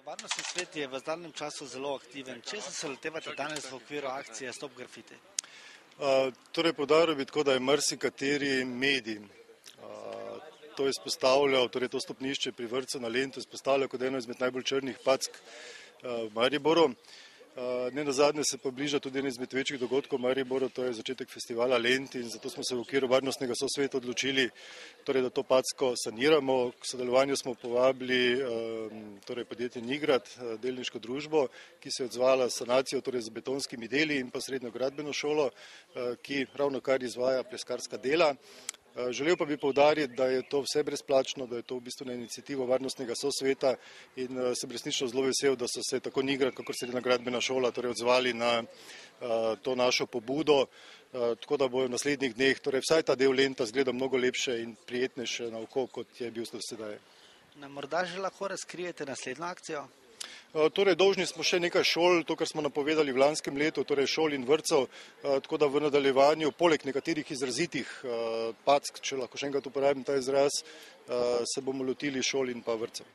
Varnostni svet je v zadnjem času zelo aktiven. Česa se lotevate danes v okviru akcije Stop grafiti? Torej, poudaril bi tako, da je marsikateri medij to izpostavljal, torej to stopnišče pri vrtcu na Lentu izpostavljal kot eno izmed najbolj črnih pack v Mariboru. Nenazadnje se pa bliža tudi en izmed večjih dogodkov v Mariboru, to je začetek festivala Lent, in zato smo se v okviru varnostnega sosveta odločili, torej, da to packo saniramo. K sodelovanju smo povabili torej podjetje Nigrad, delniško družbo, ki se je odzvala s sanacijo, torej z betonskimi deli, in pa srednjo gradbeno šolo, ki ravnokar izvaja pleskarska dela. Želel pa bi poudariti, da je to vse brezplačno, da je to v bistvu na iniciativo varnostnega sosveta, in sem resnično zelo vesel, da so se tako Nigrad kakor srednja gradbena šola torej odzvali na to našo pobudo, tako da bo v naslednjih dneh torej vsaj ta del Lenta izgleda mnogo lepše in prijetnejše na oko, kot je bil do sedaj. Nam morda že lahko razkrijete naslednjo akcijo? Torej, dolžni smo še nekaj šol, to, kar smo napovedali v lanskem letu, torej šol in vrtcev, tako da v nadaljevanju, poleg nekaterih izrazitih pack, če lahko še enkrat uporabim ta izraz, se bomo lotili šol in pa vrtcev.